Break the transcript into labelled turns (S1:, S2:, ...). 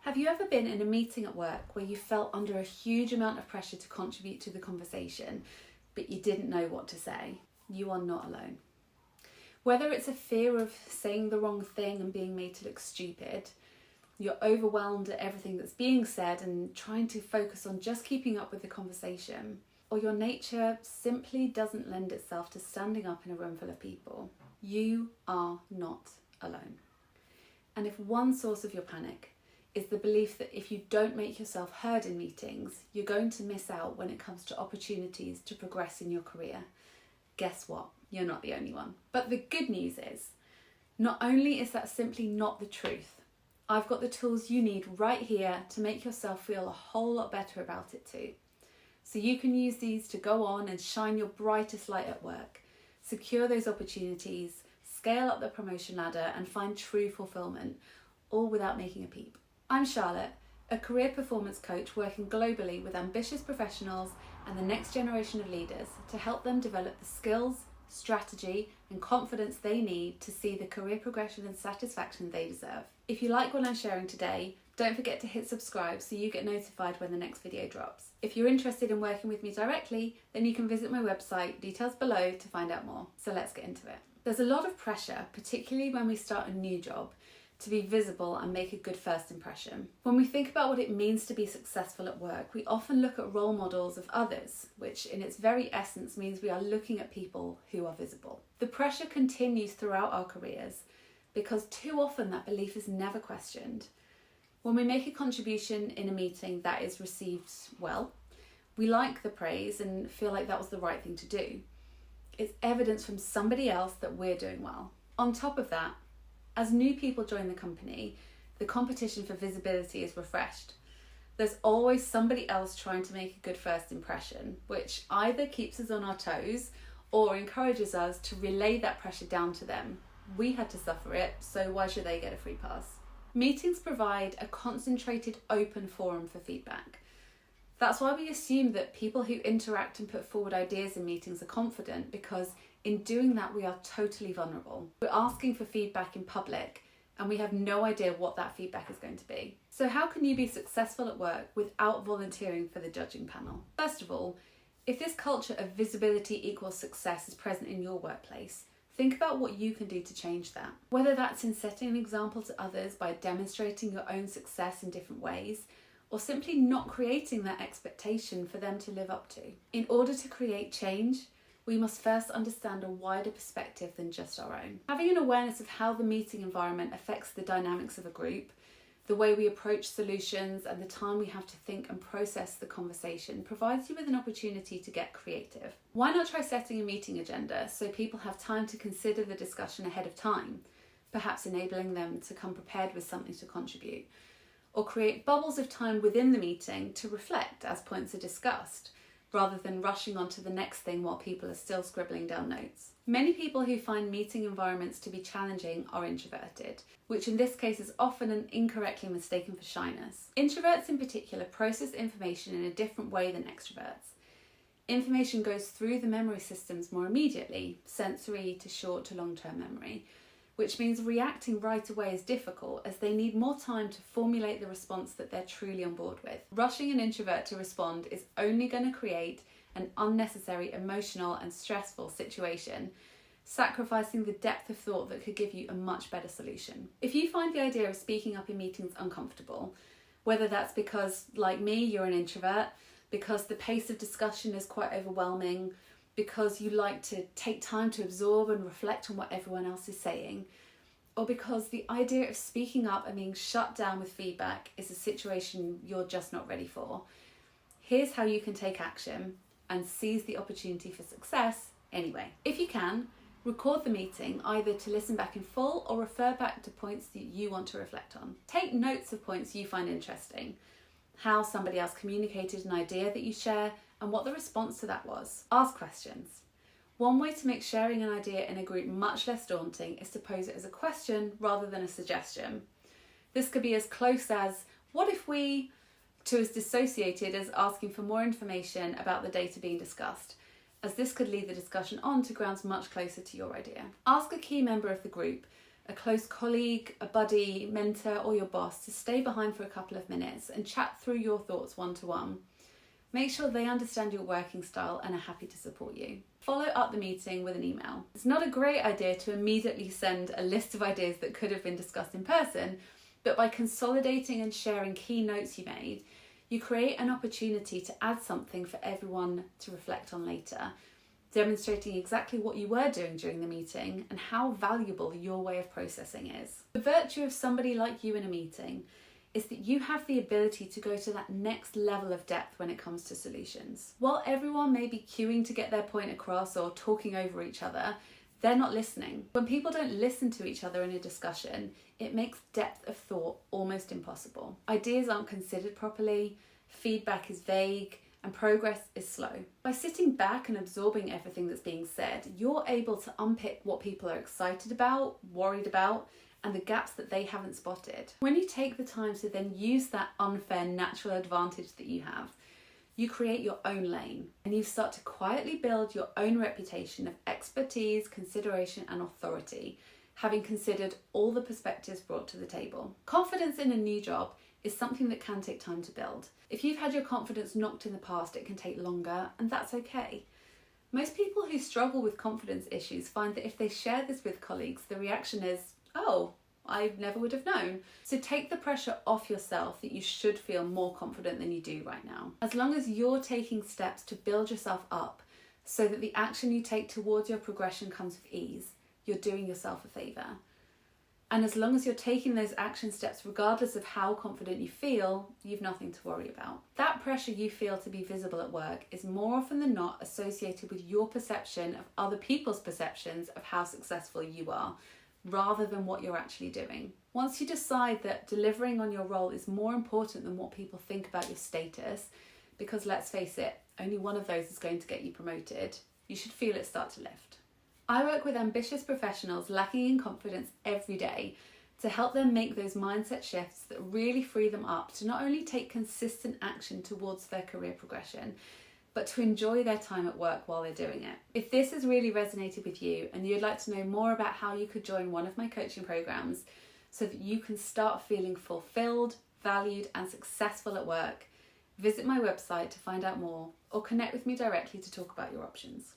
S1: Have you ever been in a meeting at work where you felt under a huge amount of pressure to contribute to the conversation, but you didn't know what to say? You are not alone. Whether it's a fear of saying the wrong thing and being made to look stupid, you're overwhelmed at everything that's being said and trying to focus on just keeping up with the conversation, or your nature simply doesn't lend itself to standing up in a room full of people, you are not alone. And if one source of your panic is the belief that if you don't make yourself heard in meetings, you're going to miss out when it comes to opportunities to progress in your career, guess what? You're not the only one. But the good news is, not only is that simply not the truth, I've got the tools you need right here to make yourself feel a whole lot better about it too. So you can use these to go on and shine your brightest light at work, secure those opportunities, scale up the promotion ladder and find true fulfillment, all without making a peep. I'm Charlotte, a career performance coach working globally with ambitious professionals and the next generation of leaders to help them develop the skills, strategy and confidence they need to see the career progression and satisfaction they deserve. If you like what I'm sharing today, don't forget to hit subscribe so you get notified when the next video drops. If you're interested in working with me directly, then you can visit my website, details below, to find out more. So let's get into it. There's a lot of pressure, particularly when we start a new job, to be visible and make a good first impression. When we think about what it means to be successful at work, we often look at role models of others, which in its very essence means we are looking at people who are visible. The pressure continues throughout our careers because too often that belief is never questioned. When we make a contribution in a meeting that is received well, we like the praise and feel like that was the right thing to do. It's evidence from somebody else that we're doing well. On top of that, as new people join the company, the competition for visibility is refreshed. There's always somebody else trying to make a good first impression, which either keeps us on our toes or encourages us to relay that pressure down to them. We had to suffer it, so why should they get a free pass? Meetings provide a concentrated, open forum for feedback. That's why we assume that people who interact and put forward ideas in meetings are confident, because in doing that, we are totally vulnerable. We're asking for feedback in public and we have no idea what that feedback is going to be. So how can you be successful at work without volunteering for the judging panel? First of all, if this culture of visibility equals success is present in your workplace, think about what you can do to change that. Whether that's in setting an example to others by demonstrating your own success in different ways, or simply not creating that expectation for them to live up to. In order to create change, we must first understand a wider perspective than just our own. Having an awareness of how the meeting environment affects the dynamics of a group, the way we approach solutions, and the time we have to think and process the conversation provides you with an opportunity to get creative. Why not try setting a meeting agenda so people have time to consider the discussion ahead of time, perhaps enabling them to come prepared with something to contribute, or create bubbles of time within the meeting to reflect as points are discussed, rather than rushing on to the next thing while people are still scribbling down notes. Many people who find meeting environments to be challenging are introverted, which in this case is often and incorrectly mistaken for shyness. Introverts in particular process information in a different way than extroverts. Information goes through the memory systems more immediately, sensory to short to long-term memory, which means reacting right away is difficult as they need more time to formulate the response that they're truly on board with. Rushing an introvert to respond is only going to create an unnecessary emotional and stressful situation, sacrificing the depth of thought that could give you a much better solution. If you find the idea of speaking up in meetings uncomfortable, whether that's because, like me, you're an introvert, because the pace of discussion is quite overwhelming, because you like to take time to absorb and reflect on what everyone else is saying, or because the idea of speaking up and being shut down with feedback is a situation you're just not ready for, here's how you can take action and seize the opportunity for success anyway. If you can, record the meeting either to listen back in full or refer back to points that you want to reflect on. Take notes of points you find interesting, how somebody else communicated an idea that you share, and what the response to that was. Ask questions. One way to make sharing an idea in a group much less daunting is to pose it as a question rather than a suggestion. This could be as close as, what if we, to as dissociated as asking for more information about the data being discussed, as this could lead the discussion on to grounds much closer to your idea. Ask a key member of the group a close colleague, a buddy, mentor, or your boss to stay behind for a couple of minutes and chat through your thoughts one-to-one. Make sure they understand your working style and are happy to support you. Follow up the meeting with an email. It's not a great idea to immediately send a list of ideas that could have been discussed in person, but by consolidating and sharing key notes you made, you create an opportunity to add something for everyone to reflect on later, demonstrating exactly what you were doing during the meeting and how valuable your way of processing is. The virtue of somebody like you in a meeting is that you have the ability to go to that next level of depth when it comes to solutions. While everyone may be queuing to get their point across or talking over each other, they're not listening. When people don't listen to each other in a discussion, it makes depth of thought almost impossible. Ideas aren't considered properly, feedback is vague, and progress is slow. By sitting back and absorbing everything that's being said, you're able to unpick what people are excited about, worried about, and the gaps that they haven't spotted. When you take the time to then use that unfair natural advantage that you have, you create your own lane and you start to quietly build your own reputation of expertise, consideration, and authority, having considered all the perspectives brought to the table. Confidence in a new job is something that can take time to build. If you've had your confidence knocked in the past, it can take longer, and that's okay. Most people who struggle with confidence issues find that if they share this with colleagues, the reaction is, "Oh, I never would have known." So take the pressure off yourself that you should feel more confident than you do right now. As long as you're taking steps to build yourself up so that the action you take towards your progression comes with ease, you're doing yourself a favour. And as long as you're taking those action steps regardless of how confident you feel, you've nothing to worry about. That pressure you feel to be visible at work is more often than not associated with your perception of other people's perceptions of how successful you are, rather than what you're actually doing. Once you decide that delivering on your role is more important than what people think about your status, because let's face it, only one of those is going to get you promoted, you should feel it start to lift. I work with ambitious professionals lacking in confidence every day to help them make those mindset shifts that really free them up to not only take consistent action towards their career progression, but to enjoy their time at work while they're doing it. If this has really resonated with you and you'd like to know more about how you could join one of my coaching programs so that you can start feeling fulfilled, valued, and successful at work, visit my website to find out more or connect with me directly to talk about your options.